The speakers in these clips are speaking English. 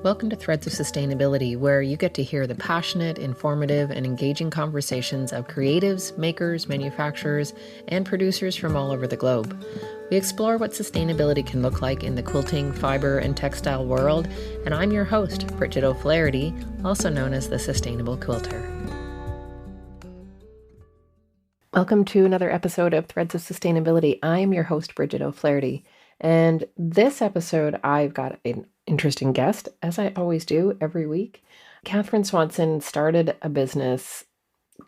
Welcome to Threads of Sustainability, where you get to hear the passionate, informative, and engaging conversations of creatives, makers, manufacturers, and producers from all over the globe. We explore what sustainability can look like in the quilting, fiber, and textile world, and I'm your host, Bridget O'Flaherty, also known as the Sustainable Quilter. Welcome to another episode of Threads of Sustainability. I am your host, Bridget O'Flaherty, and this episode I've got an interesting guest, as I always do every week. Kathryn Swanson started a business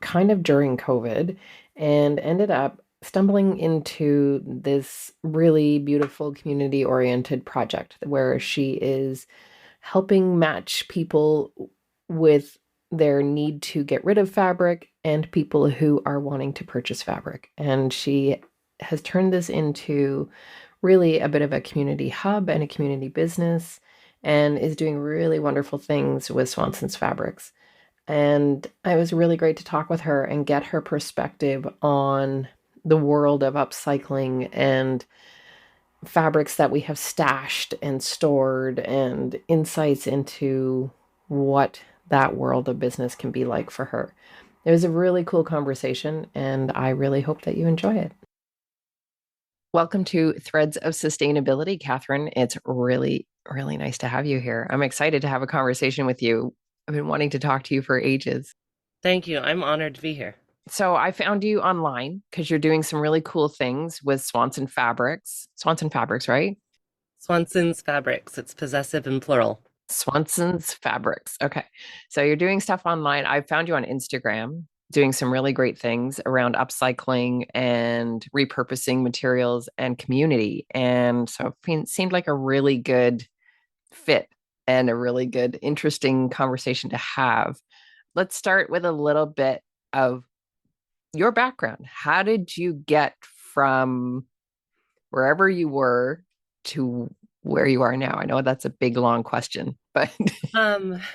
kind of during COVID and ended up stumbling into this really beautiful community-oriented project where she is helping match people with their need to get rid of fabric and people who are wanting to purchase fabric. And she has turned this into really a bit of a community hub and a community business, and is doing really wonderful things with Swanson's fabrics. And it was really great to talk with her and get her perspective on the world of upcycling and fabrics that we have stashed and stored, and insights into what that world of business can be like for her. It was a really cool conversation, and I really hope that you enjoy it. Welcome to Threads of Sustainability, Kathryn. It's really nice to have you here. I'm excited to have a conversation with you. I've been wanting to talk to you for ages. Thank you. I'm honored to be here. So I found you online because you're doing some really cool things with Swanson Fabrics. Swanson Fabrics, right? Swanson's Fabrics. It's possessive and plural. Swanson's Fabrics. Okay. So you're doing stuff online. I found you on Instagram doing some really great things around upcycling and repurposing materials and community. And so it seemed like a really good fit and a really good, interesting conversation to have. Let's start with a little bit of your background. How did you get from wherever you were to where you are now? I know that's a big, long question, but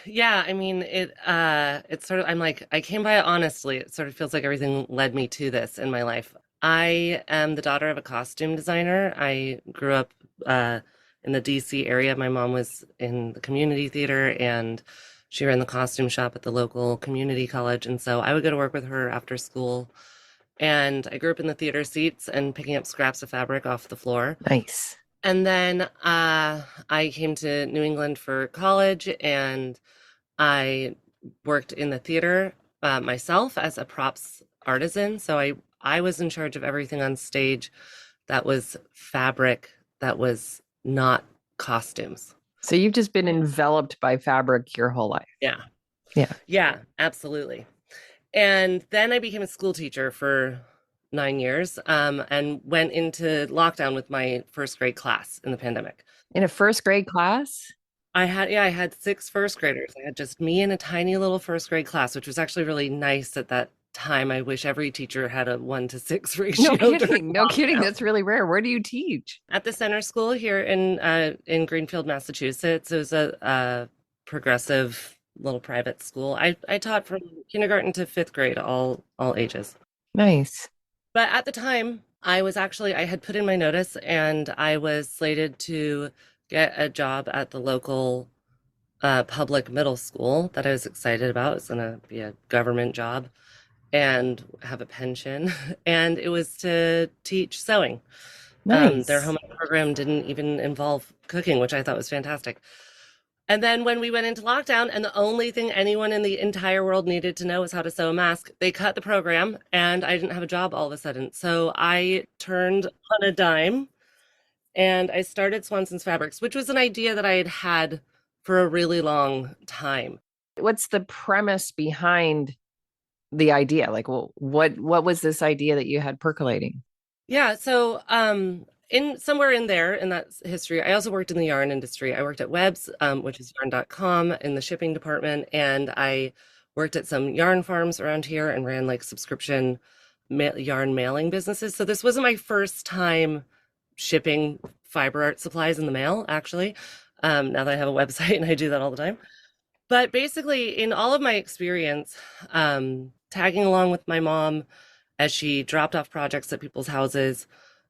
yeah, I mean, it's sort of, I came by it honestly. It sort of feels like everything led me to this in my life. I am the daughter of a costume designer. I grew up in the DC area. My mom was in the community theater, and she ran the costume shop at the local community college. And so I would go to work with her after school. And I grew up in the theater seats and picking up scraps of fabric off the floor. Nice. And then I came to New England for college, and I worked in the theater myself as a props artisan. So I was in charge of everything on stage that was fabric, that was not costumes. So you've just been enveloped by fabric your whole life. Yeah. Yeah. Yeah, absolutely. And then I became a school teacher for 9 years, and went into lockdown with my first grade class in the pandemic. In a first grade class? I had 6 first graders. I had just me and a tiny little first grade class, which was actually really nice at that time. I wish every teacher had a 1-to-6 ratio. No kidding. That's really rare. Where do you teach? At the center school here in Greenfield, Massachusetts. It was a progressive little private school. I taught from kindergarten to 5th grade, all ages. Nice. But at the time, I had put in my notice, and I was slated to get a job at the local public middle school that I was excited about. It was going to be a government job and have a pension. And it was to teach sewing. Nice. Their home ec program didn't even involve cooking, which I thought was fantastic. And then when we went into lockdown, and the only thing anyone in the entire world needed to know was how to sew a mask, they cut the program, and I didn't have a job all of a sudden. So I turned on a dime, and I started Swanson's Fabrics, which was an idea that I had had for a really long time. What's the premise behind the idea? Like, well, what was this idea that you had percolating? Yeah, so in somewhere in that history, I also worked in the yarn industry. I worked at Webs, which is yarn.com, in the shipping department, and I worked at some yarn farms around here and ran like subscription yarn mailing businesses. So this wasn't my first time shipping fiber art supplies in the mail, actually. Now that I have a website, and I do that all the time. But basically, in all of my experience, tagging along with my mom as she dropped off projects at people's houses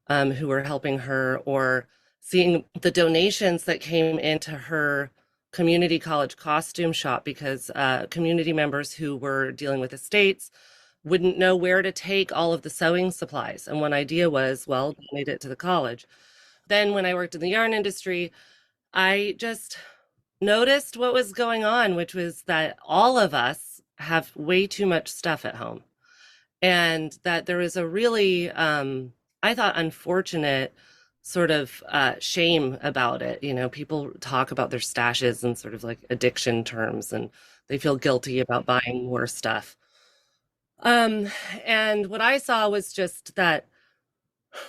who were helping her, or seeing the donations that came into her community college costume shop because community members who were dealing with estates wouldn't know where to take all of the sewing supplies. And one idea was, well, donate it to the college. Then when I worked in the yarn industry, I just noticed what was going on, which was that all of us have way too much stuff at home. And that there is a really, I thought, unfortunate sort of shame about it. You know, people talk about their stashes in sort of like addiction terms, and they feel guilty about buying more stuff. Um, and what I saw was just that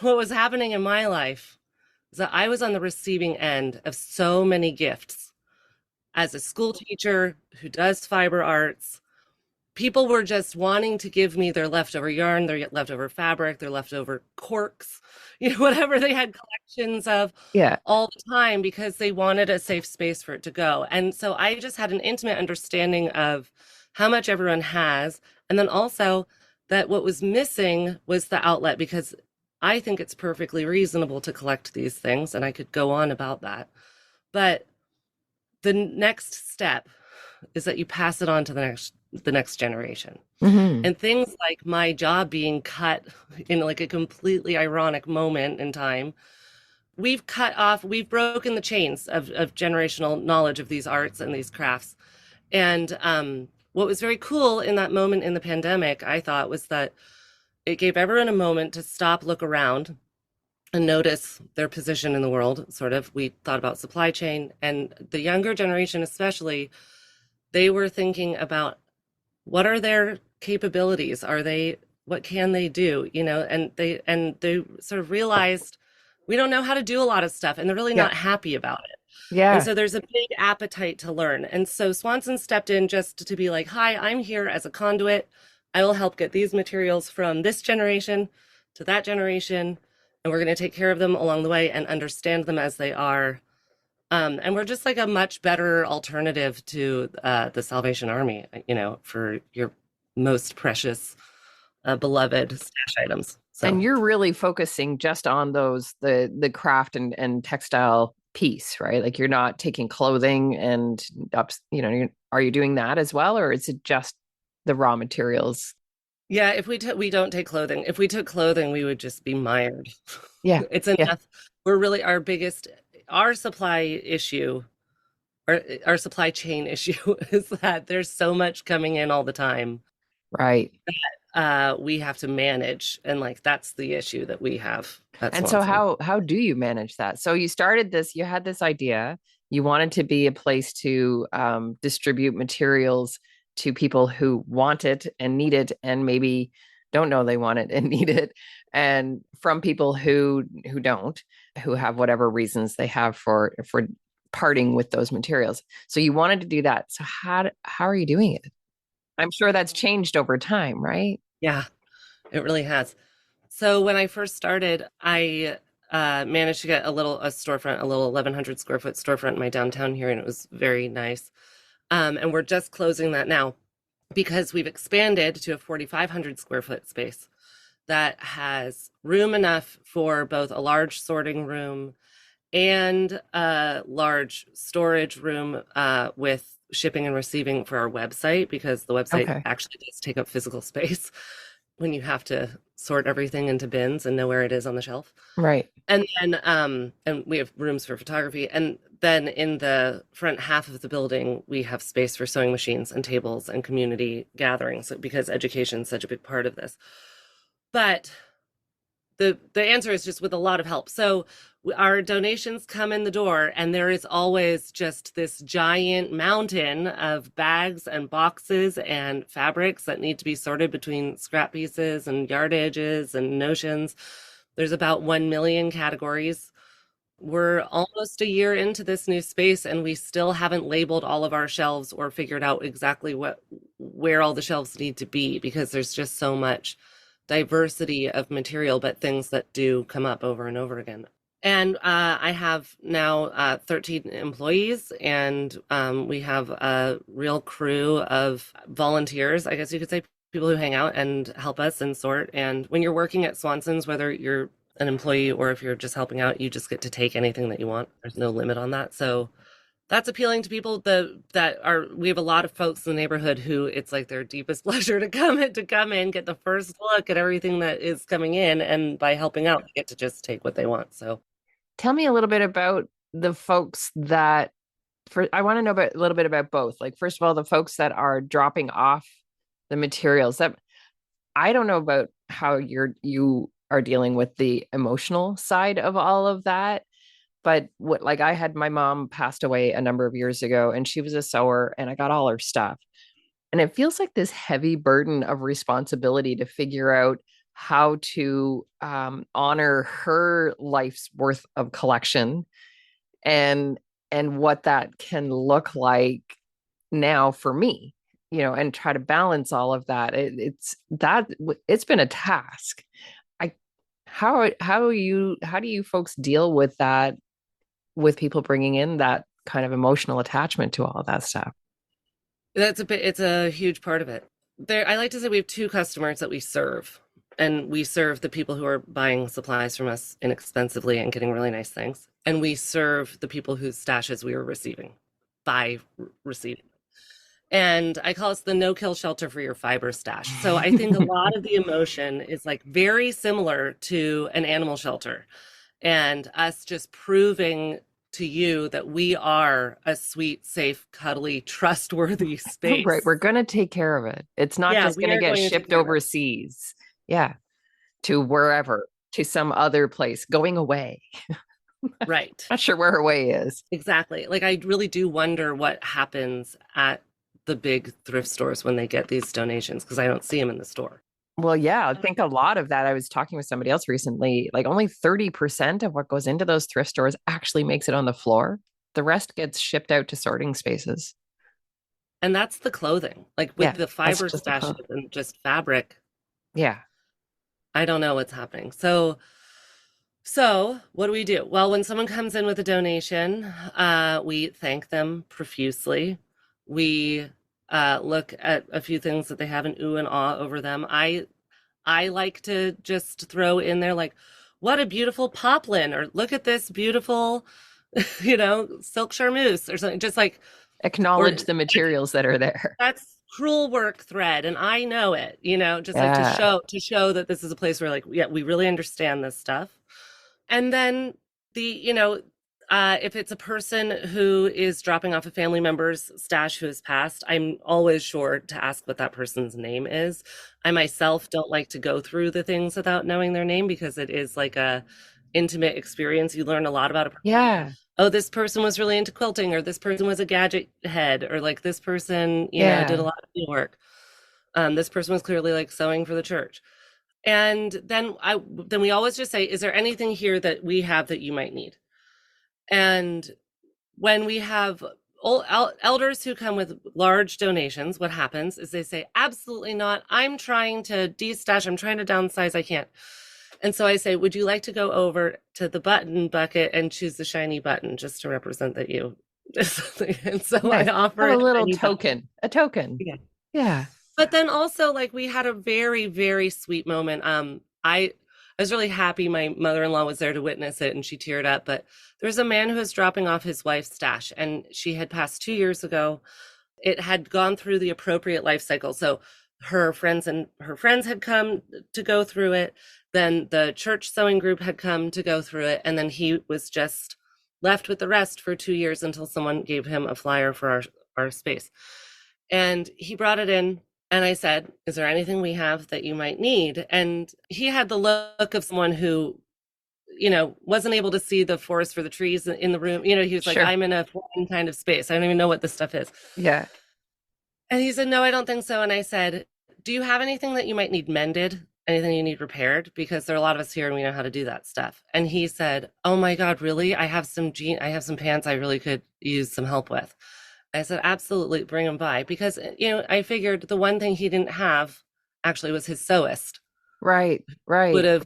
what was happening in my life is that I was on the receiving end of so many gifts as a school teacher who does fiber arts. People were just wanting to give me their leftover yarn, their leftover fabric, their leftover corks, whatever they had collections of Yeah. all the time because they wanted a safe space for it to go. And so I just had an intimate understanding of how much everyone has. And then also that what was missing was the outlet because I think it's perfectly reasonable to collect these things. And I could go on about that. But the next step is that you pass it on to the next generation. Hmm. And things like my job being cut in like a completely ironic moment in time, we've broken the chains of generational knowledge of these arts and these crafts. And what was very cool in that moment in the pandemic, I thought, was that it gave everyone a moment to stop, look around, and notice their position in the world. Sort of, we thought about supply chain, and the younger generation, especially, they were thinking about what are their capabilities? What can they do? And they sort of realized we don't know how to do a lot of stuff, and they're really Yeah. not happy about it. And Yeah. so there's a big appetite to learn. And so Swanson stepped in just to be like, hi, I'm here as a conduit. I will help get these materials from this generation to that generation, and we're going to take care of them along the way and understand them as they are. And we're just like a much better alternative to the Salvation Army, for your most precious, beloved stash items. So, And you're really focusing just on the craft and textile piece, right? Like you're not taking clothing and are you doing that as well, or is it just the raw materials? yeah, if we don't take clothing. If we took clothing, we would just be mired. Yeah. It's Yeah. enough. We're really our supply issue, our supply chain issue is that there's so much coming in all the time. Right. We have to manage, and like that's the issue that we have at And so Swanson. how do you manage that? So you started this, you had this idea, you wanted to be a place to distribute materials to people who want it and need it, and maybe don't know they want it and need it, and from people who don't, who have whatever reasons they have for parting with those materials. So you wanted to do that. So how are you doing it? I'm sure that's changed over time, right? Yeah, it really has. So when I first started, I managed to get a storefront, a little 1,100 square foot storefront in my downtown here, and it was very nice. And we're just closing that now because we've expanded to a 4,500 square foot space that has room enough for both a large sorting room and a large storage room with shipping and receiving for our website because the website Okay. actually does take up physical space when you have to sort everything into bins and know where it is on the shelf. Right. And we have rooms for photography. And then in the front half of the building, we have space for sewing machines and tables and community gatherings because education is such a big part of this. But the answer is just with a lot of help. So our donations come in the door, and there is always just this giant mountain of bags and boxes and fabrics that need to be sorted between scrap pieces and yardages and notions. There's about 1 million categories. We're almost a year into this new space, and we still haven't labeled all of our shelves or figured out exactly where all the shelves need to be because there's just so much diversity of material, but things that do come up over and over again. And I have now 13 employees, and we have a real crew of volunteers, I guess you could say, people who hang out and help us and sort. And when you're working at Swanson's, whether you're an employee or if you're just helping out, you just get to take anything that you want. There's no limit on that. So That's appealing to people that are, we have a lot of folks in the neighborhood who it's like their deepest pleasure to come in, get the first look at everything that is coming in, and by helping out, they get to just take what they want. So Tell me a little bit about the folks that for I want to know about a little bit about both. Like first of all, the folks that are dropping off the materials. That I don't know about how you are dealing with the emotional side of all of that. But what like I had my mom passed away a number of years ago and she was a sewer and I got all her stuff. And it feels like this heavy burden of responsibility to figure out how to honor her life's worth of collection and what that can look like now for me, and try to balance all of that. It's been a task. I how do you folks deal with that, with people bringing in that kind of emotional attachment to all of that stuff? it's a huge part of it. There, I like to say we have two customers that we serve, and we serve the people who are buying supplies from us inexpensively and getting really nice things, and we serve the people whose stashes we are receiving by receiving. And I call us the no-kill shelter for your fiber stash. So I think a lot of the emotion is like very similar to an animal shelter, and us just proving to you that we are a sweet, safe, cuddly, trustworthy Right, space. we're going to take care of it. It's not Yeah, just we going to are get going to take shipped care of it. overseas. Yeah, to wherever, to some other place, going away. Right. Not sure where away is. Exactly. Like I really do wonder what happens at the big thrift stores when they get these donations because I don't see them in the store. Well, yeah, I think a lot of that. I was talking with somebody else recently, like only 30% of what goes into those thrift stores actually makes it on the floor. The rest gets shipped out to sorting spaces. And that's the clothing. Like with Yeah, the that's fiber just the code. stashes and just fabric, Yeah. I don't know what's happening. So what do? Well, when someone comes in with a donation, we thank them profusely. We look at a few things that they have and ooh and ah over them. I like to just throw in there like, what a beautiful poplin, or look at this beautiful, silk charmeuse or something. Just like, or Acknowledge the materials that are there. that's cruel work thread, and I know it. Just like to Yeah. show that this is a place where like, yeah, we really understand this stuff. And then the, if it's a person who is dropping off a family member's stash who has passed, I'm always sure to ask what that person's name is. I myself don't like to go through the things without knowing their name because it is like a intimate experience. You learn a lot about a person. Yeah. Oh, this person was really into quilting, or this person was a gadget head, or like this person, did a Yeah. lot of needlework. This person was clearly like sewing for the church. And then we always just say, is there anything here that we have that you might need? And when we have elders who come with large donations, what happens is they say, absolutely not. I'm trying to destash. I'm trying to downsize. I can't. And so I say, would you like to go over to the button bucket and choose the shiny button just to represent that you? And so I Nice. offer Have a a little shiny button. token. A token. Yeah. Yeah. But then also, like, we had a very, very sweet moment. I was really happy my mother-in-law was there to witness it, and she teared up. But there was a man who was dropping off his wife's stash, and she had passed 2 years ago. It had gone through the appropriate life cycle. So her friends had come to go through it. Then the church sewing group had come to go through it, and then he was just left with the rest for 2 years until someone gave him a flyer for our space. And he brought it in. And I said, is there anything we have that you might need? And he had the look of someone who, wasn't able to see the forest for the trees in the room. He was like, Sure. I'm in a foreign kind of space. I don't even know what this stuff is. Yeah. And he said, no, I don't think so. And I said, do you have anything that you might need mended? Anything you need repaired? Because there are a lot of us here and we know how to do that stuff. And he said, oh my God, really? I have some pants I really could use some help with. I said, absolutely, bring him by. Because, I figured the one thing he didn't have actually was his sewist, Right. would Right. have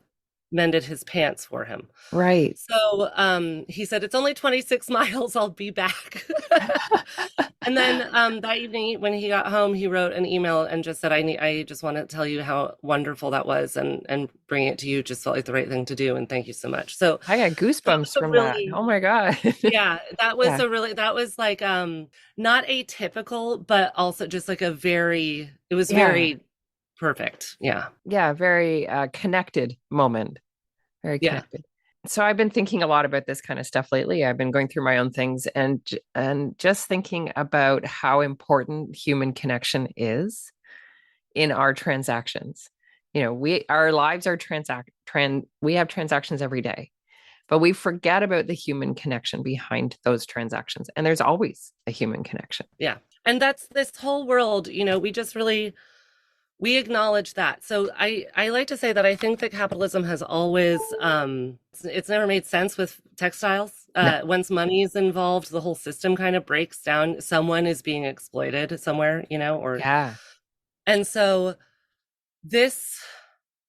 mended his pants for him. Right. So he said, it's only 26 miles. I'll be back. And then that evening when he got home, he wrote an email and just said, I just want to tell you how wonderful that was, and bringing it to you just felt like the right thing to do. And thank you so much. So I got that goosebumps was a from that. really, Oh my God. yeah, Yeah. that was like not atypical, but also just like it was Yeah. very perfect. Yeah. Yeah. Very connected moment. Very Yeah. connected. So I've been thinking a lot about this kind of stuff lately. I've been going through my own things and just thinking about how important human connection is in our transactions. You know, our lives are we have transactions every day, but we forget about the human connection behind those transactions. And there's always a human connection. Yeah. And that's this whole world, we just really we acknowledge that. So I like to say that I think that capitalism has always it's never made sense with textiles. No. Once money is involved, the whole system kind of breaks down. Someone is being exploited somewhere, or Yeah. and so this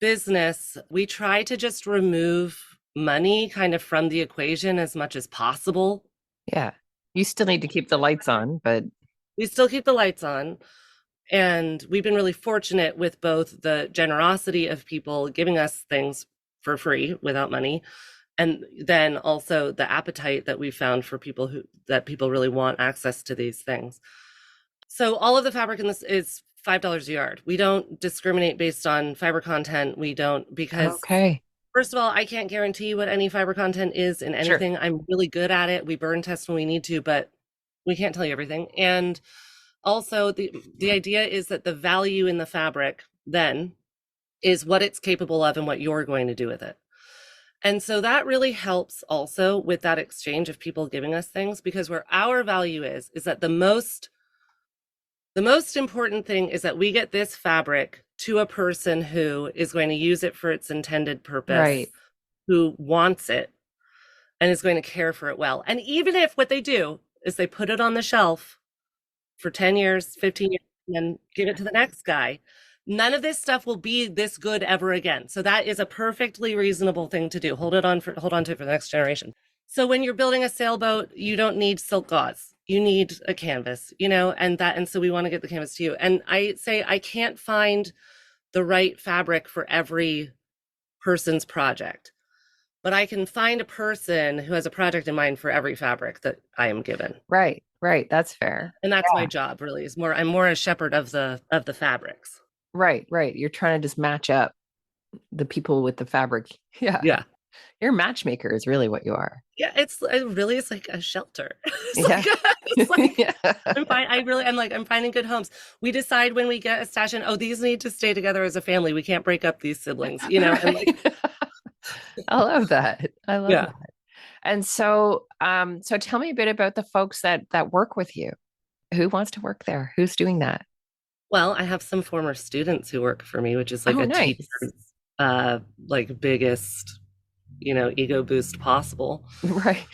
business, we try to just remove money kind of from the equation as much as possible. Yeah. You still need to keep the lights on, but We still keep the lights on. And we've been really fortunate with both the generosity of people giving us things for free without money, and then also the appetite that we found for that people really want access to these things. So all of the fabric in this is $5 a yard. We don't discriminate based on fiber content. We don't, because okay. first of all, I can't guarantee what any fiber content is in Sure. anything. I'm really good at it. We burn test when we need to, but we can't tell you everything. And also, the idea is that the value in the fabric then is what it's capable of and what you're going to do with it. And so that really helps also with that exchange of people giving us things, because where our value is that the most important thing is that we get this fabric to a person who is going to use it for its intended purpose, Right. who wants it and is going to care for it well. And even if what they do is they put it on the shelf for 10 years, 15 years, and then give it to the next guy, none of this stuff will be this good ever again. So that is a perfectly reasonable thing to do. Hold on to it for the next generation. So when you're building a sailboat, you don't need silk gauze. You need a canvas, and so we want to get the canvas to you. And I say I can't find the right fabric for every person's project, but I can find a person who has a project in mind for every fabric that I am given. Right. Right. That's fair. And that's my Yeah. job really, I'm more a shepherd of the fabrics. Right. Right. You're trying to just match up the people with the fabric. Yeah. Yeah. You're a matchmaker is really what you are. Yeah, it's like a shelter. Yeah. It's like Yeah. I'm finding good homes. We decide when we get a stash in, oh, these need to stay together as a family. We can't break up these siblings, and like, Right. I love that. I love yeah. that. And so tell me a bit about the folks that work with you. Who wants to work there? Who's doing that? Well, I have some former students who work for me, which is like Oh, a nice. teacher's like biggest, ego boost possible. Right.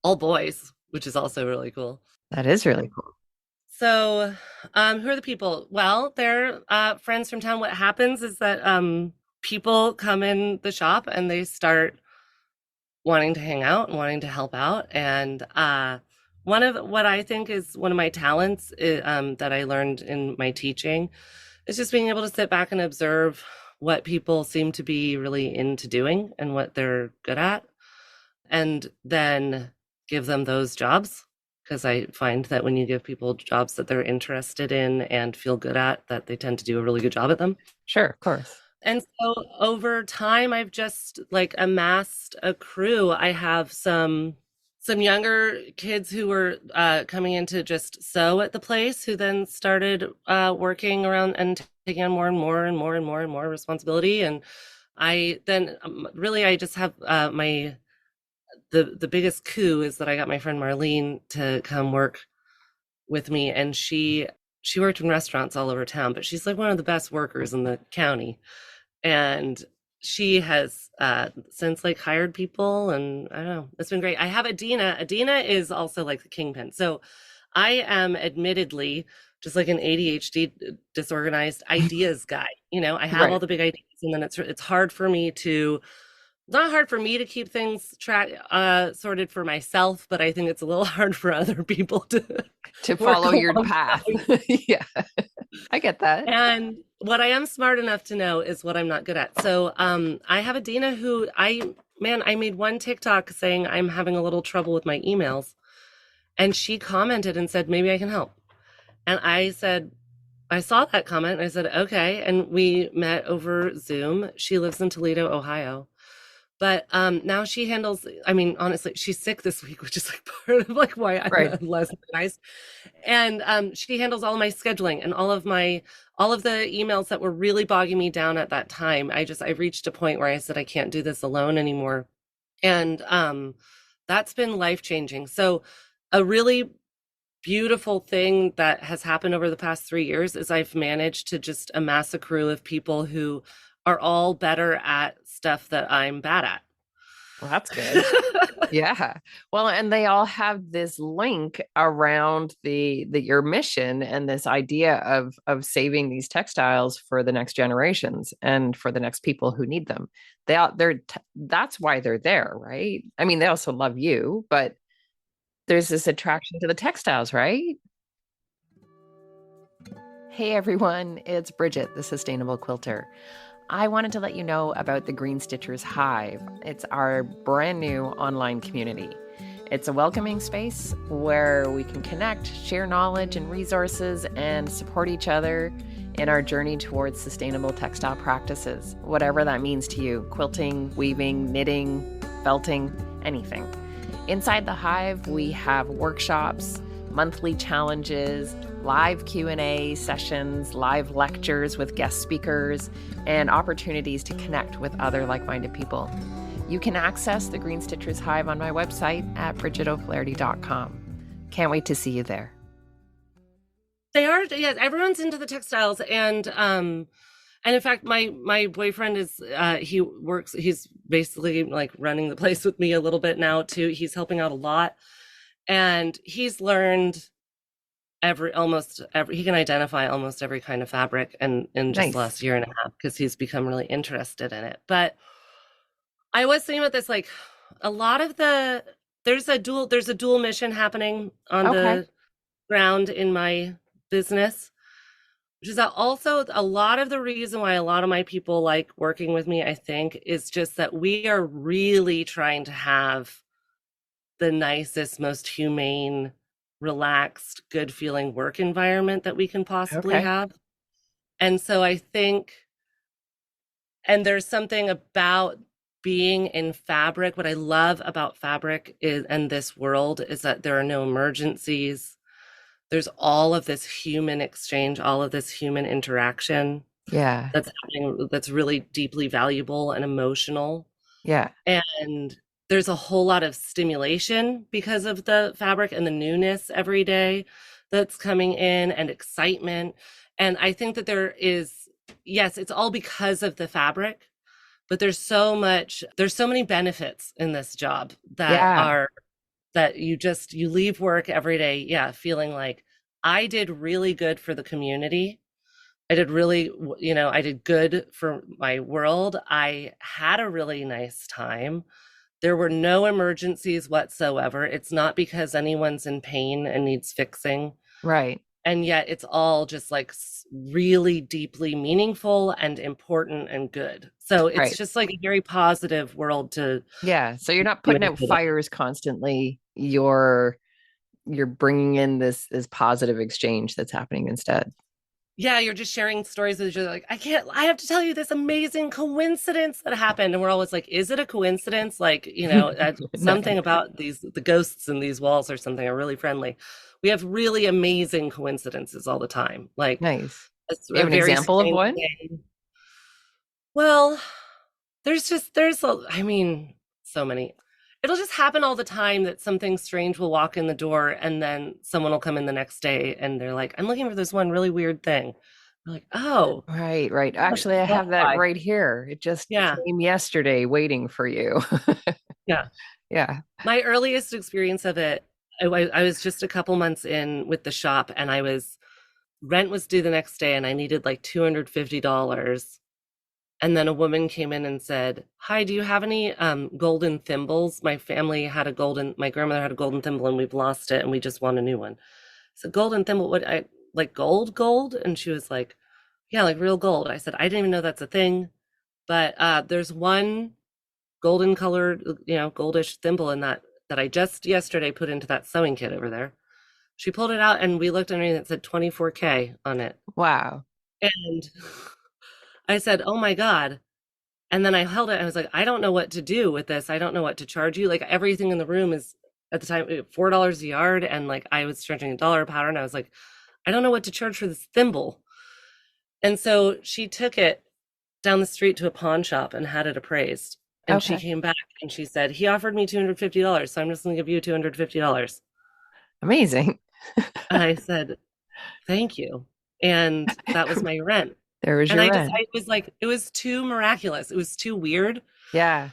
All boys, which is also really cool. That is really cool. So, who are the people? Well, they're friends from town. What happens is that people come in the shop and they start wanting to hang out and wanting to help out. And one of what I think is one of my talents that I learned in my teaching is just being able to sit back and observe what people seem to be really into doing and what they're good at, and then give them those jobs. Because I find that when you give people jobs that they're interested in and feel good at, that they tend to do a really good job at them. Sure, of course. And so over time, I've just like amassed a crew. I have some younger kids who were coming in to just sew at the place, who then started working around and taking on more and more and more and more and more responsibility. And I then really I just have the biggest coup is that I got my friend Marlene to come work with me, and she worked in restaurants all over town, but she's like one of the best workers in the county. And she has since like hired people, and I don't know, it's been great. I have Adina. Adina is also like the kingpin. So I am admittedly just like an ADHD disorganized ideas guy. I have all Right. the big ideas, and then it's hard for me to not hard for me to keep things sorted for myself, but I think it's a little hard for other people to To work follow your path. alongside. Yeah, I get that. And what I am smart enough to know is what I'm not good at. So I have a Dina who I made one TikTok saying I'm having a little trouble with my emails. And she commented and said, maybe I can help. And I said, I saw that comment and I said, okay. And we met over Zoom. She lives in Toledo, Ohio. But now she handles, I mean, honestly, she's sick this week, which is like part of like why I'm Right. less organized. And she handles all of my scheduling and all of the emails that were really bogging me down at that time. I reached a point where I said I can't do this alone anymore. And that's been life-changing. So a really beautiful thing that has happened over the past 3 years is I've managed to just amass a crew of people who are all better at stuff that I'm bad at. Well, that's good. Yeah. Well, and they all have this link around the your mission and this idea of saving these textiles for the next generations and for the next people who need them. That's why they're there, right? I mean, they also love you, but there's this attraction to the textiles, right? Hey everyone, it's Bridget, the Sustainable Quilter. I wanted to let you know about the Green Stitchers Hive. It's our brand new online community. It's a welcoming space where we can connect, share knowledge and resources, and support each other in our journey towards sustainable textile practices, whatever that means to you: quilting, weaving, knitting, felting, anything. Inside the Hive, we have workshops, monthly challenges, live Q&A sessions, live lectures with guest speakers, and opportunities to connect with other like-minded people. You can access the Green Stitchers Hive on my website at bridgetoflaherty.com. Can't wait to see you there. They are, yeah, everyone's into the textiles. And in fact, my boyfriend is he's basically like running the place with me a little bit now too. He's helping out a lot. And he's learned almost every he can identify almost every kind of fabric and in just the Nice. last year and a half because he's become really interested in it. But I was thinking about this, like a lot of there's a dual mission happening on Okay. the ground in my business, which is that also a lot of the reason why a lot of my people like working with me, I think, is just that we are really trying to have the nicest, most humane, relaxed, good feeling work environment that we can possibly Okay. have. And so I think, and there's something about being in fabric. What I love about fabric is, and this world, is that there are no emergencies. There's all of this human exchange, all of this human interaction Yeah. that's happening that's really deeply valuable and emotional. Yeah. And there's a whole lot of stimulation because of the fabric and the newness every day that's coming in and excitement. And I think that yes, it's all because of the fabric, but there's so many benefits in this job Yeah. that you leave work every day, yeah, feeling like I did really good for the community. I did good for my world. I had a really nice time. There were no emergencies whatsoever. It's not because anyone's in pain and needs fixing. Right. And yet it's all just like really deeply meaningful and important and good. So it's Right. just like a very positive world to Yeah. So you're not putting out communicate it. fires constantly. You're bringing in this positive exchange that's happening instead. Yeah, you're just sharing stories that you're like, I have to tell you this amazing coincidence that happened. And we're always like, is it a coincidence? Like, something Nice. about the ghosts in these walls or something are really friendly. We have really amazing coincidences all the time. Like Nice. it's Do you a have an very example of strange one? day. Well, I mean, so many. It'll just happen all the time that something strange will walk in the door and then someone will come in the next day and they're like, I'm looking for this one really weird thing. We're like, oh, Right, right. Actually, I that's have that why. right here. It just Yeah, came yesterday waiting for you. yeah. Yeah. My earliest experience of it, I was just a couple months in with the shop and rent was due the next day and I needed like $250 And then a woman came in and said, "Hi, do you have any golden thimbles? My grandmother had a golden thimble and we've lost it and we just want a new one." So golden thimble, what I like gold? And she was like, "Yeah, like real gold." I said, "I didn't even know that's a thing, but there's one golden colored, goldish thimble in that I just yesterday put into that sewing kit over there." She pulled it out and we looked underneath and it said 24K on it. Wow. And I said, "Oh my God." And then I held it and I was like, "I don't know what to do with this. I don't know what to charge you." Like everything in the room is at the time $4 a yard. And like I was charging $1 a powder. And I was like, "I don't know what to charge for this thimble." And so she took it down the street to a pawn shop and had it appraised. And she Okay. came back and she said, "He offered me $250. So I'm just going to give you $250." Amazing. And I said, "Thank you." And that was my rent. There was And your rent. I was like, it was too miraculous. It was too weird. Yeah.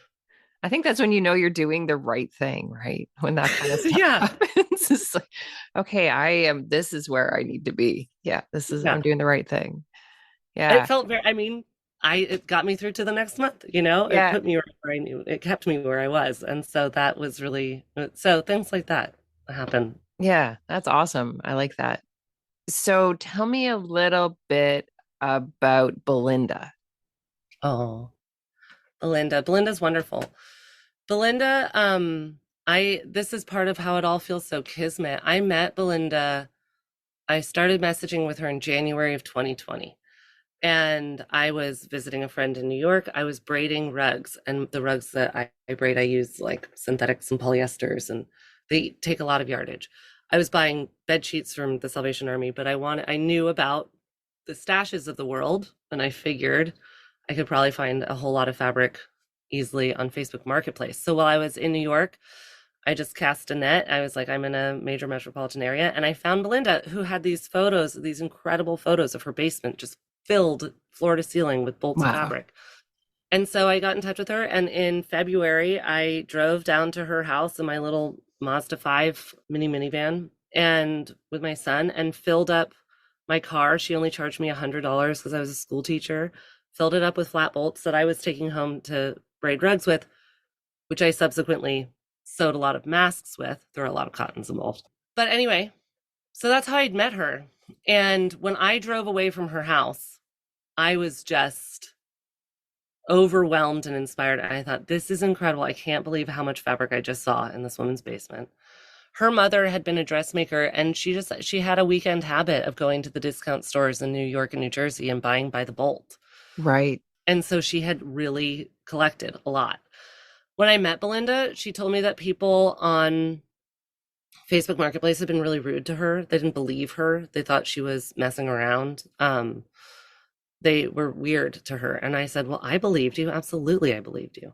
I think that's when you know you're doing the right thing, right? When that kind of stuff Yeah. happens. It's like, okay, this is where I need to be. Yeah, I'm Yeah. doing the right thing. It Yeah. felt very, I mean, it got me through to the next month, it Yeah. put me right where I knew, it kept me where I was. And so that was really, so things like that happen. Yeah. That's awesome. I like that. So tell me a little bit about Belinda. Oh, Belinda's wonderful. Belinda, this is part of how it all feels so kismet. I met Belinda, I started messaging with her in January of 2020. And I was visiting a friend in New York. I was braiding rugs, and the rugs that I braid, I use like synthetics and polyesters, and they take a lot of yardage. I was buying bed sheets from the Salvation Army, but I knew about the stashes of the world, and I figured I could probably find a whole lot of fabric easily on Facebook Marketplace. So while I was in New York, I just cast a net. I was like, I'm in a major metropolitan area. And I found Belinda, who had these incredible photos of her basement just filled floor to ceiling with bolts of Wow. fabric. And so I got in touch with her. And in February, I drove down to her house in my little Mazda 5 minivan and with my son and filled up my car. She only charged me $100 because I was a school teacher, filled it up with flat bolts that I was taking home to braid rugs with, which I subsequently sewed a lot of masks with. There are a lot of cottons involved. But anyway, so that's how I'd met her. And when I drove away from her house, I was just overwhelmed and inspired. And I thought, this is incredible. I can't believe how much fabric I just saw in this woman's basement. Her mother had been a dressmaker, and she had a weekend habit of going to the discount stores in New York and New Jersey and buying by the bolt. Right. And so she had really collected a lot. When I met Belinda, she told me that people on Facebook Marketplace had been really rude to her. They didn't believe her. They thought she was messing around. They were weird to her. And I said, "Well, I believed you. Absolutely, I believed you."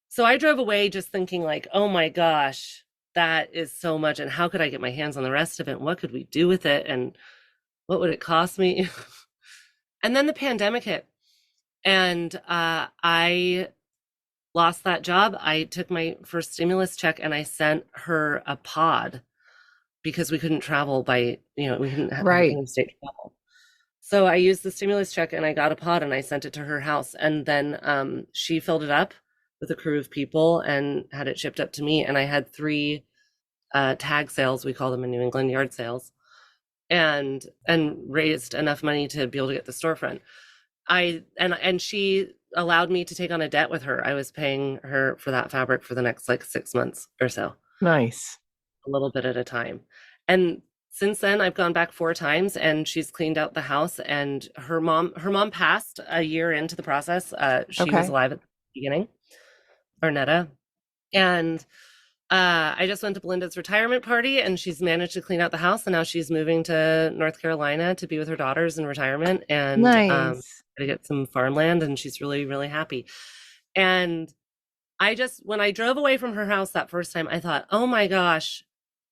So I drove away just thinking like, "Oh my gosh, that is so much. And how could I get my hands on the rest of it? And what could we do with it? And what would it cost me?" And then the pandemic hit. And I lost that job. I took my first stimulus check and I sent her a pod because we couldn't travel we couldn't have Right. interstate travel. So I used the stimulus check and I got a pod and I sent it to her house. And then she filled it up with a crew of people and had it shipped up to me. And I had three tag sales, we call them in New England, yard sales, and raised enough money to be able to get the storefront. And she allowed me to take on a debt with her. I was paying her for that fabric for the next like 6 months or so, Nice. a little bit at a time. And since then I've gone back 4 times and she's cleaned out the house. And her mom passed a year into the process. She was Okay. alive at the beginning, Arnetta. And I just went to Belinda's retirement party and she's managed to clean out the house. And now she's moving to North Carolina to be with her daughters in retirement and Nice. to get some farmland. And she's really, really happy. And when I drove away from her house that first time, I thought, oh my gosh,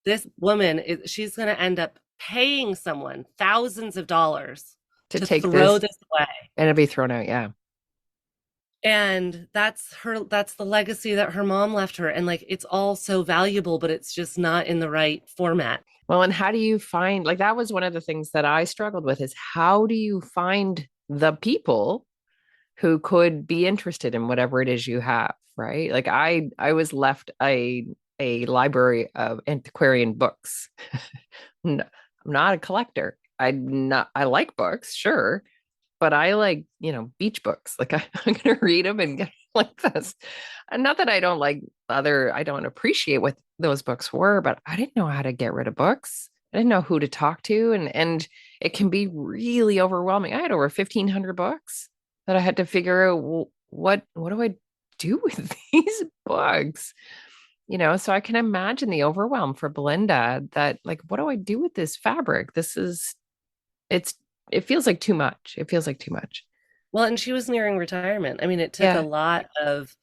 this woman, she's going to end up paying someone thousands of dollars To to take throw this this away. and it'll be thrown out. Yeah. And that's the legacy that her mom left her. And like, it's all so valuable, but it's just not in the right format. Well, and how do you find, like, that was one of the things that I struggled with is how do you find the people who could be interested in whatever it is you have, right? Like I was left a library of antiquarian books. I'm not a collector. I like books, sure, but I like, beach books. Like I'm gonna read them and get like this. And not that I don't like I don't appreciate what those books were, but I didn't know how to get rid of books. I didn't know who to talk to, and it can be really overwhelming. I had over 1,500 books that I had to figure out, what do I do with these books? So I can imagine the overwhelm for Belinda, that like, what do I do with this fabric? It's it feels like too much. It feels like too much. Well, and she was nearing retirement. I mean, it took a Yeah. lot of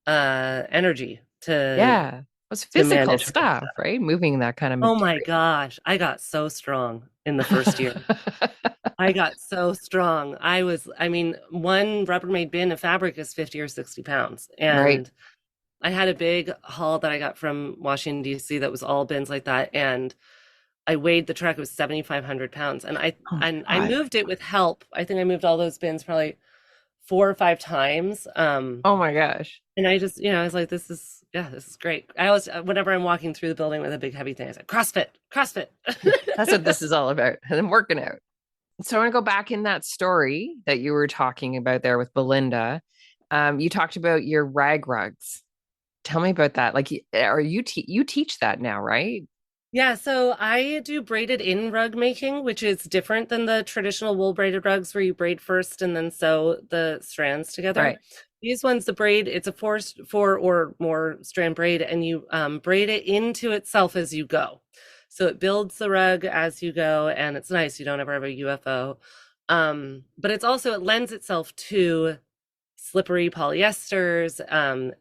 energy Yeah. It was to physical manage her stuff, stuff. right? Moving that kind of Oh my material. gosh, I got so strong in the first year. I got so strong. I mean, one Rubbermaid bin of fabric is 50 or 60 pounds. Right. And I had a big haul that I got from Washington, D.C. that was all bins like that. And I weighed the truck, it was 7,500 pounds. And I Oh and my I God. moved it with help. I think I moved all those bins probably 4 or 5 times. Oh my gosh. And I just, I was like, this is great. I always, whenever I'm walking through the building with a big heavy thing, I say, CrossFit, CrossFit. That's what this is all about. And I'm working out. So I want to go back in that story that you were talking about there with Belinda. You talked about your rag rugs. Tell me about that. Like, are you teach that now, right? Yeah, so I do braided in rug making, which is different than the traditional wool braided rugs where you braid first and then sew the strands together. Right. These ones, the braid, it's a four or more strand braid, and you braid it into itself as you go. So it builds the rug as you go, and it's nice. You don't ever have a UFO. But it's also, it lends itself to slippery polyesters.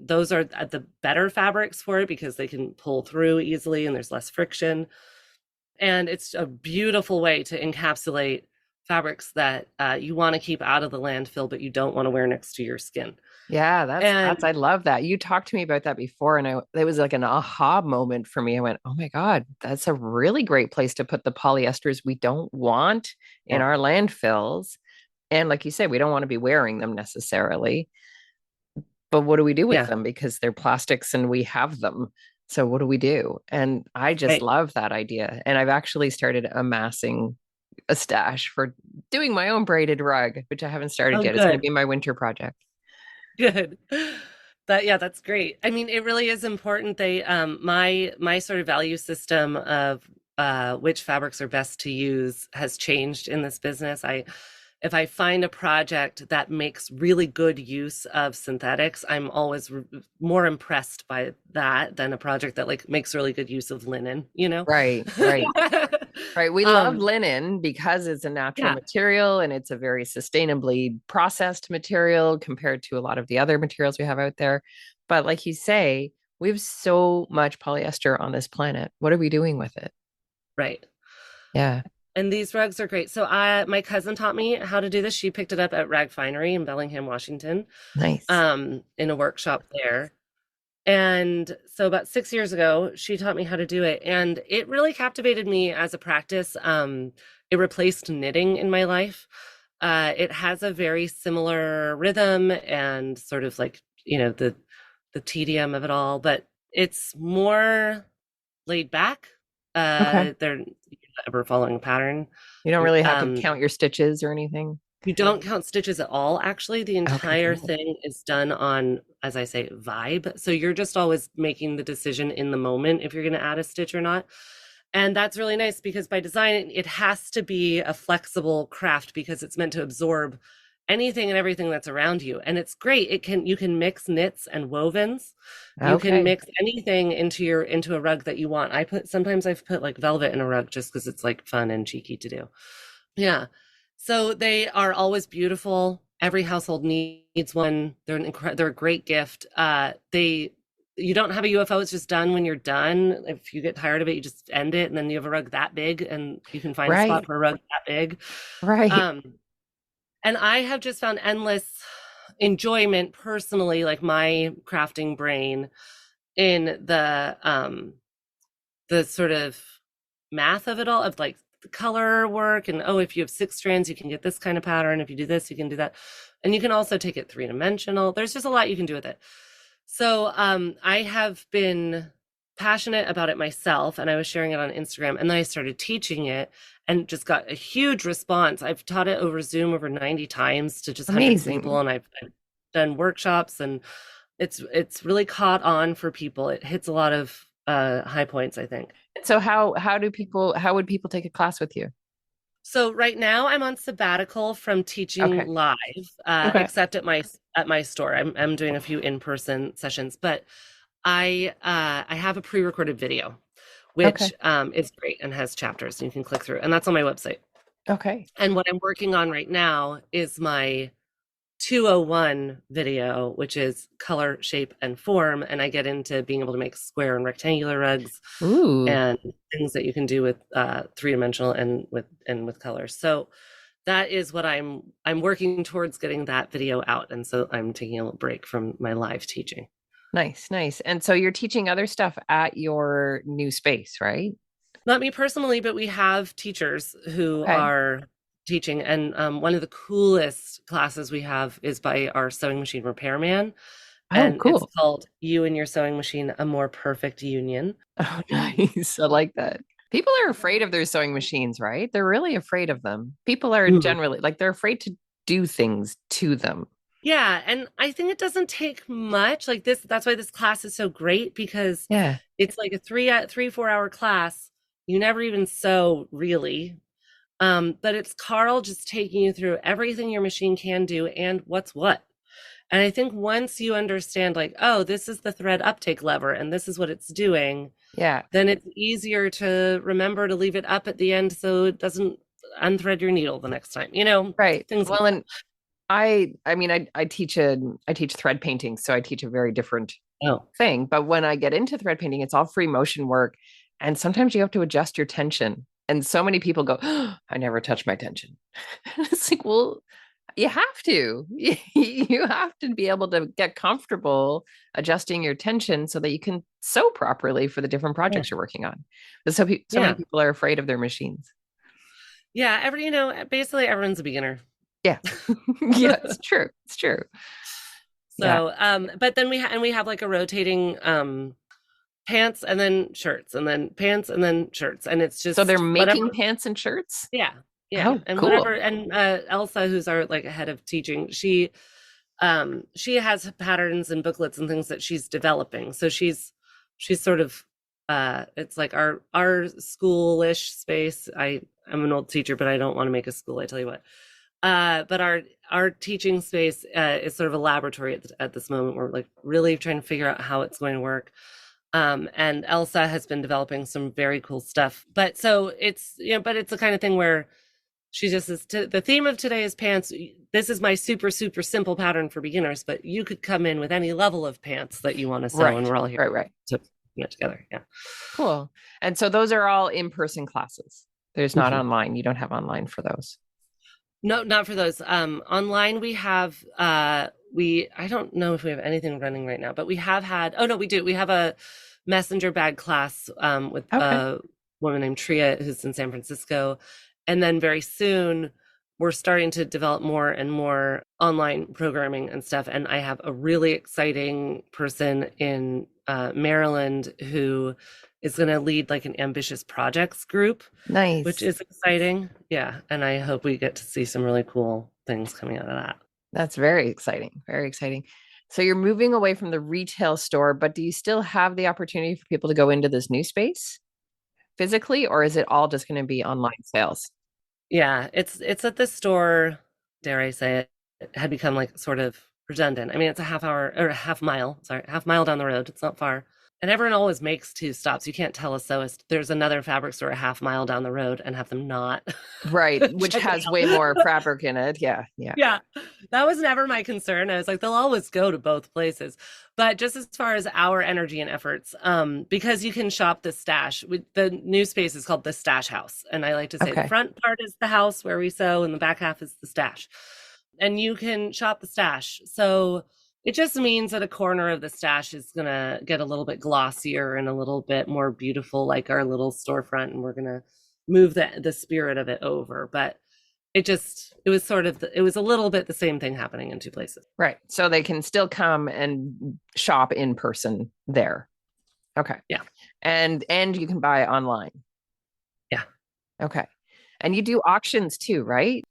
Those are the better fabrics for it because they can pull through easily and there's less friction. And it's a beautiful way to encapsulate fabrics that you want to keep out of the landfill, but you don't want to wear next to your skin. Yeah, And I love that. You talked to me about that before, and it was like an aha moment for me. I went, "Oh my God, that's a really great place to put the polyesters we don't want in yeah, our landfills." And like you said, we don't want to be wearing them necessarily, but what do we do with yeah, them? Because they're plastics and we have them. So what do we do? And I just right. love that idea. And I've actually started amassing a stash for doing my own braided rug, which I haven't started Oh, yet. It's going to good, be my winter project. good. Yeah, that's great. I mean, it really is important. My sort of value system of which fabrics are best to use has changed in this business. If I find a project that makes really good use of synthetics, I'm always more impressed by that than a project that like makes really good use of linen, you know? Right, right. Right. We love Um, linen because it's a natural yeah. material and it's a very sustainably processed material compared to a lot of the other materials we have out there. But like you say, we have so much polyester on this planet. What are we doing with it? Right. Yeah. And these rugs are great. So my cousin taught me how to do this. She picked it up at Rag Finery in Bellingham, Washington, Nice. in a workshop there. And so about 6 years ago, she taught me how to do it. And it really captivated me as a practice. It replaced knitting in my life. It has a very similar rhythm and sort of like, the tedium of it all, but it's more laid back. Okay. They're not ever following a pattern. You don't really have to Um, count your stitches or anything. you don't count stitches at all, actually. The Okay, entire cool. thing is done on, as I say, vibe. So you're just always making the decision in the moment if you're going to add a stitch or not. And that's really nice because by design, it has to be a flexible craft because it's meant to absorb anything and everything that's around you. And it's great. You can mix knits and wovens. You can Okay. mix anything into a rug that you want. Sometimes I've put like velvet in a rug just because it's like fun and cheeky to do. Yeah. So they are always beautiful. Every household needs one. They're a great gift. You don't have a UFO. It's just done when you're done. If you get tired of it, you just end it, and then you have a rug that big, and you can find a spot Right. for a rug that big. Right. Um, and I have just found endless enjoyment personally, like my crafting brain, in the sort of math of it all, of like the color work, and oh, if you have 6 strands, you can get this kind of pattern. If you do this, you can do that. And you can also take it 3-dimensional. There's just a lot you can do with it. So I have been passionate about it myself, and I was sharing it on Instagram, and then I started teaching it and just got a huge response. I've taught it over Zoom over 90 times to just hundreds of people, Amazing. and I've done workshops, and it's really caught on for people. It hits a lot of high points, I think. So how would people take a class with you? So right now I'm on sabbatical from teaching Okay. live, Okay. except at my store. I'm doing a few in-person sessions, but I have a pre-recorded video, which Okay. is great and has chapters and you can click through, and that's on my website. Okay. And what I'm working on right now is my 201 video, which is color, shape, and form, and I get into being able to make square and rectangular rugs Ooh, and things that you can do with 3-dimensional and with colors. So that is what I'm working towards, getting that video out, and so I'm taking a little break from my live teaching. nice, nice. And so you're teaching other stuff at your new space, right? Not me personally, but we have teachers who Okay. are teaching, and one of the coolest classes we have is by our sewing machine repairman, Oh, and it's cool. called "You and Your Sewing Machine: A More Perfect Union." Oh, nice. I like that. People are afraid of their sewing machines, right? They're really afraid of them. People are Mm. generally like they're afraid to do things to them. Yeah, and I think it doesn't take much. Like this, that's why this class is so great, because Yeah. it's like a 4 hour class. You never even sew really. But it's Carl just taking you through everything your machine can do and what's what. And I think once you understand, like, oh, this is the thread uptake lever and this is what it's doing, Yeah. then it's easier to remember to leave it up at the end so it doesn't unthread your needle the next time, Right. things like Well, and I mean I teach thread painting, so I teach a very different that. Oh, thing. But when I get into thread painting, it's all free motion work. And sometimes you have to adjust your tension. And so many people go, oh, I never touch my tension. It's like, well, you have to. You have to be able to get comfortable adjusting your tension so that you can sew properly for the different yeah. projects you're working on. But so many Yeah. people are afraid of their machines. Yeah. Basically everyone's a beginner. Yeah. Yeah, it's true. It's true. Yeah. So, but then we have like a rotating pants and then shirts and then pants and then shirts, and it's So they're just whatever. making pants and shirts? Yeah, yeah, Oh, and whatever. cool. And Elsa, who's our like head of teaching, she has patterns and booklets and things that she's developing. So she's sort of it's like our schoolish space. I'm an old teacher, but I don't want to make a school, I tell you what. But our teaching space is sort of a laboratory at this moment. We're like really trying to figure out how it's going to work. And Elsa has been developing some very cool stuff. But so it's but it's the kind of thing where she just says, the theme of today is pants. This is my super super simple pattern for beginners, but you could come in with any level of pants that you want to sew, and Right. we're all here Right, right. to put it together. Yeah. Cool. And so those are all in-person classes. There's not Mhm. online. You don't have online for those. No, not for those. Online we have I don't know if we have anything running right now, but we have had, oh no, we do. We have a messenger bag class with Okay. a woman named Tria who's in San Francisco. And then very soon we're starting to develop more and more online programming and stuff. And I have a really exciting person in Maryland who is going to lead like an ambitious projects group, which Nice. is exciting. Yeah. And I hope we get to see some really cool things coming out of that. That's very exciting. Very exciting. So you're moving away from the retail store, but do you still have the opportunity for people to go into this new space physically, or is it all just going to be online sales? Yeah. It's at the store, dare I say it had become like sort of redundant. I mean, it's a half hour or a half mile, sorry, half mile down the road. It's not far. And everyone always makes two stops. You can't tell a sewist there's another fabric store a half mile down the road and have them not Right, which check it has way out. more fabric in it. Yeah, yeah. Yeah, that was never my concern. I was like, they'll always go to both places. But just as far as our energy and efforts, because you can shop the stash, the new space is called the Stash House. And I like to say the Okay. front part is the house where we sew, and the back half is the stash. And you can shop the stash. So it just means that a corner of the stash is going to get a little bit glossier and a little bit more beautiful, like our little storefront. And we're going to move the spirit of it over. But it was sort of it was a little bit the same thing happening in two places. Right. So they can still come and shop in person there. Okay. Yeah. And you can buy online. Yeah. Okay. And you do auctions too, right?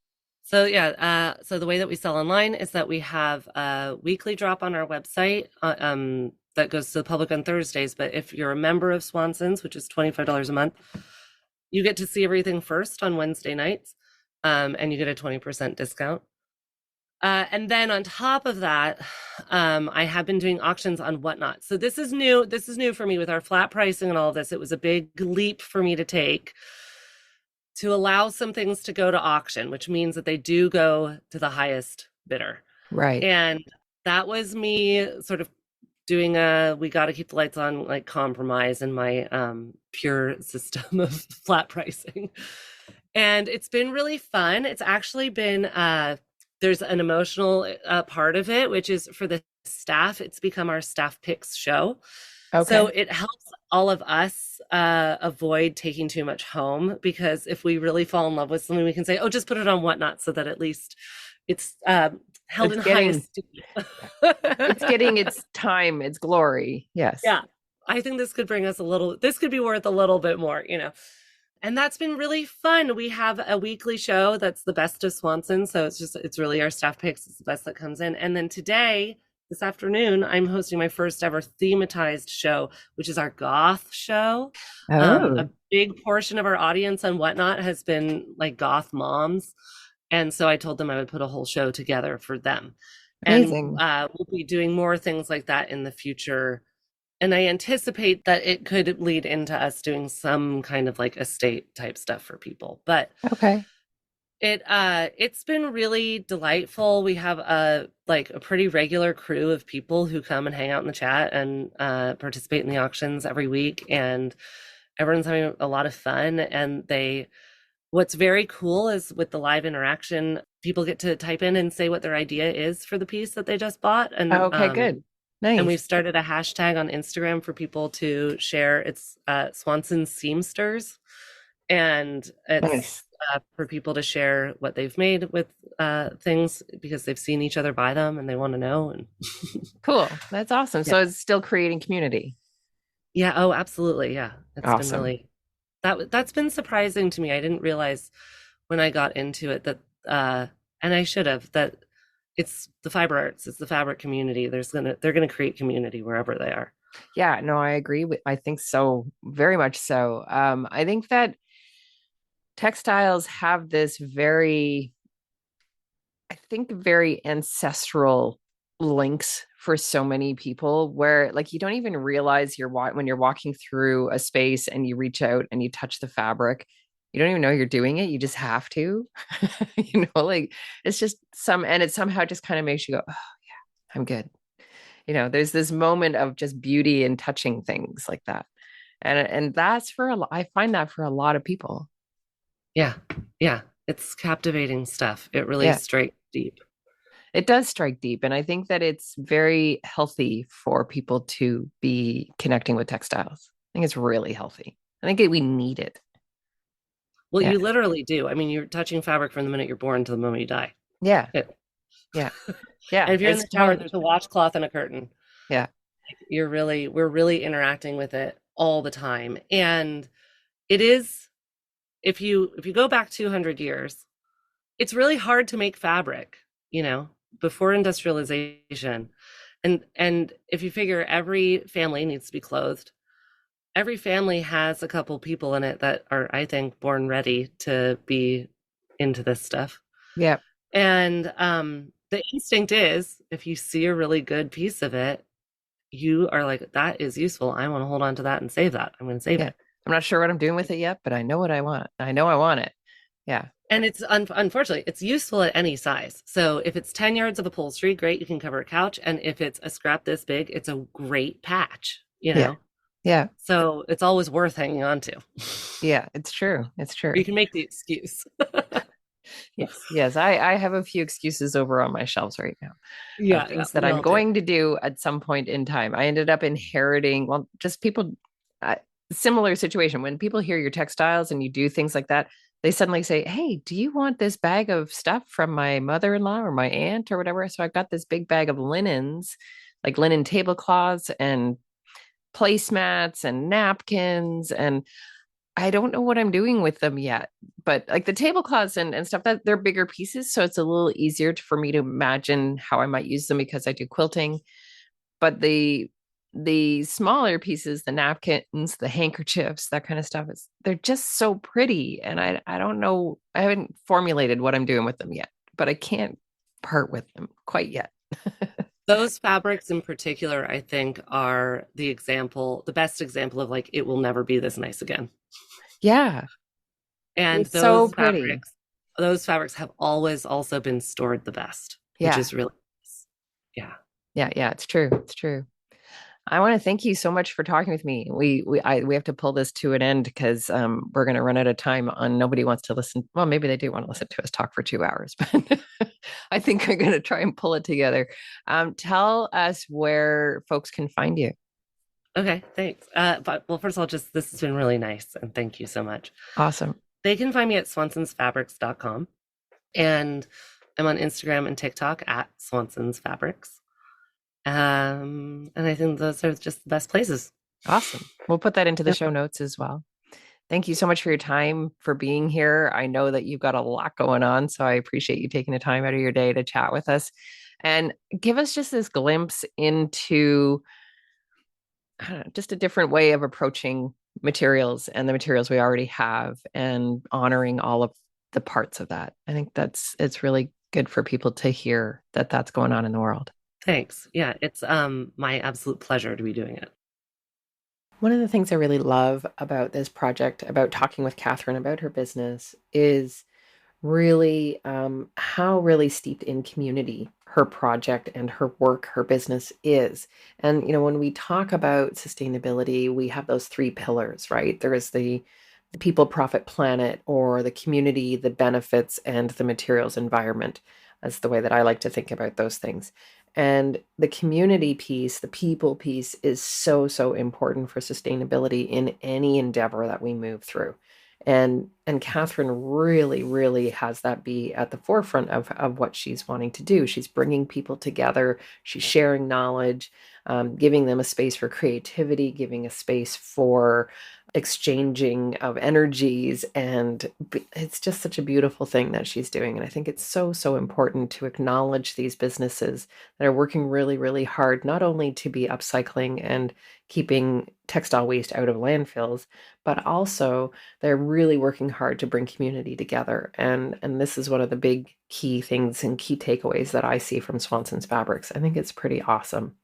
So yeah, so the way that we sell online is that we have a weekly drop on our website that goes to the public on Thursdays. But if you're a member of Swanson's, which is $25 a month, you get to see everything first on Wednesday nights, and you get a 20% discount. And then on top of that, I have been doing auctions on Whatnot. So this is new. This is new for me with our flat pricing and all of this. It was a big leap for me to take to allow some things to go to auction, which means that they do go to the highest bidder. Right. And that was me sort of doing we got to keep the lights on like compromise in my pure system of flat pricing. And it's been really fun. It's actually been there's an emotional part of it, which is for the staff. It's become our staff picks show. Okay. So it helps all of us avoid taking too much home, because if we really fall in love with something, we can say, oh, just put it on Whatnot, so that at least it's held in high esteem. It's getting its time, its glory. Yes. Yeah. I think this could bring us this could be worth a little bit more, And that's been really fun. We have a weekly show that's the best of Swanson. So it's really our staff picks. It's the best that comes in. And then this afternoon, I'm hosting my first ever thematized show, which is our goth show. A big portion of our audience on Whatnot has been like goth moms. And so I told them I would put a whole show together for them. Amazing. And we'll be doing more things like that in the future. And I anticipate that it could lead into us doing some kind of like estate type stuff for people. But okay. It's been really delightful. We have a pretty regular crew of people who come and hang out in the chat and participate in the auctions every week, and everyone's having a lot of fun. And what's very cool is with the live interaction, people get to type in and say what their idea is for the piece that they just bought. And okay, good. Nice. And we've started a hashtag on Instagram for people to share. It's Swanson Seamsters. And it's nice. For people to share what they've made with things, because they've seen each other buy them and they want to know. And cool. That's awesome. Yeah. So it's still creating community. Yeah. Oh, absolutely. Yeah. It's awesome. been really, that's been surprising to me. I didn't realize when I got into it that, and I should have, that it's the fiber arts, it's the fabric community. They're going to create community wherever they are. Yeah, no, I agree. I think so. Very much so. I think that textiles have this very ancestral links for so many people, where like you don't even realize when you're walking through a space and you reach out and you touch the fabric, you don't even know you're doing it. You just have to, like it's just and it somehow just kind of makes you go, oh yeah, I'm good. There's this moment of just beauty in touching things like that. And that's I find that for a lot of people. Yeah. Yeah. It's captivating stuff. It really strikes deep. It does strike deep. And I think that it's very healthy for people to be connecting with textiles. I think it's really healthy. I think we need it. Well, you literally do. I mean, you're touching fabric from the minute you're born to the moment you die. Yeah. Yeah. And if you're in the shower, there's a washcloth and a curtain. Yeah. We're really interacting with it all the time. And it is, if you go back 200 years, it's really hard to make fabric, before industrialization. And if you figure every family needs to be clothed, every family has a couple people in it that are, I think, born ready to be into this stuff. Yeah. And the instinct is, if you see a really good piece of it, you are like, that is useful. I want to hold on to that and save that. I'm going to save it. I'm not sure what I'm doing with it yet, but I know what I want. I know I want it. Yeah. And it's unfortunately, it's useful at any size. So if it's 10 yards of upholstery, great, you can cover a couch. And if it's a scrap this big, it's a great patch, Yeah. So it's always worth hanging on to. Yeah, it's true. It's true. You can make the excuse. Yes. I have a few excuses over on my shelves right now. Yeah. Things that I'm going to do at some point in time. I ended up inheriting, just people, similar situation. When people hear your textiles and you do things like that, they suddenly say, "Hey, do you want this bag of stuff from my mother-in-law or my aunt or whatever?" So I've got this big bag of linens, like linen tablecloths and placemats and napkins, and I don't know what I'm doing with them yet. But like the tablecloths and stuff, that they're bigger pieces, so it's a little easier for me to imagine how I might use them because I do quilting. But the smaller pieces, the napkins, the handkerchiefs, that kind of stuff, is they're just so pretty. And I don't know, I haven't formulated what I'm doing with them yet, but I can't part with them quite yet. Those fabrics in particular, I think, are the best example of like, it will never be this nice again. Yeah, And it's so pretty. those fabrics have always also been stored the best, which Yeah. is really nice. Yeah. Yeah, it's true. It's true. I want to thank you so much for talking with me. We have to pull this to an end because we're going to run out of time. On nobody wants to listen. Well, maybe they do want to listen to us talk for 2 hours, but I think we're going to try and pull it together. Tell us where folks can find you. Okay, thanks. But well, first of all, just this has been really nice, and thank you so much. Awesome. They can find me at swansonsfabrics.com, and I'm on Instagram and TikTok at swansonsfabrics. And I think those are just the best places. Awesome. We'll put that into the Yep. show notes as well. Thank you so much for your time, for being here. I know that you've got a lot going on, so I appreciate you taking the time out of your day to chat with us and give us just this glimpse into, I don't know, just a different way of approaching materials and the materials we already have and honoring all of the parts of that. I think it's really good for people to hear that that's going on in the world. Thanks. Yeah, it's my absolute pleasure to be doing it. One of the things I really love about this project, about talking with Kathryn about her business, is really how really steeped in community her project and her work, her business is. And, when we talk about sustainability, we have those three pillars, right? There is the people, profit, planet, or the community, the benefits, and the materials environment. That's the way that I like to think about those things. And the community piece, the people piece, is so, so important for sustainability in any endeavor that we move through. And Kathryn really, really has that be at the forefront of what she's wanting to do. She's bringing people together. She's sharing knowledge, giving them a space for creativity, giving a space for exchanging of energies. And it's just such a beautiful thing that she's doing. And I think it's so, so important to acknowledge these businesses that are working really, really hard, not only to be upcycling and keeping textile waste out of landfills, but also they're really working hard to bring community together. And this is one of the big key things and key takeaways that I see from Swanson's Fabrics. I think it's pretty awesome.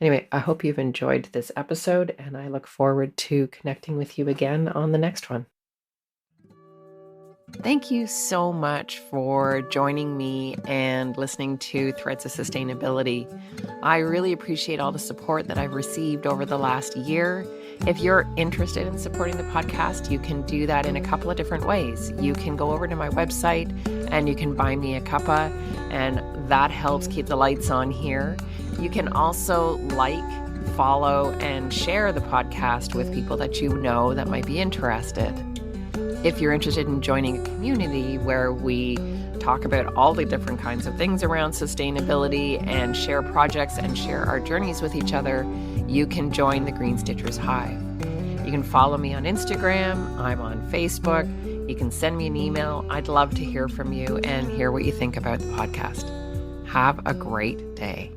Anyway, I hope you've enjoyed this episode, and I look forward to connecting with you again on the next one. Thank you so much for joining me and listening to Threads of Sustainability. I really appreciate all the support that I've received over the last year. If you're interested in supporting the podcast, you can do that in a couple of different ways. You can go over to my website and you can buy me a cuppa, and that helps keep the lights on here. You can also follow, and share the podcast with people that you know that might be interested. If you're interested in joining a community where we talk about all the different kinds of things around sustainability and share projects and share our journeys with each other, you can join the Green Stitchers Hive. You can follow me on Instagram. I'm on Facebook. You can send me an email. I'd love to hear from you and hear what you think about the podcast. Have a great day.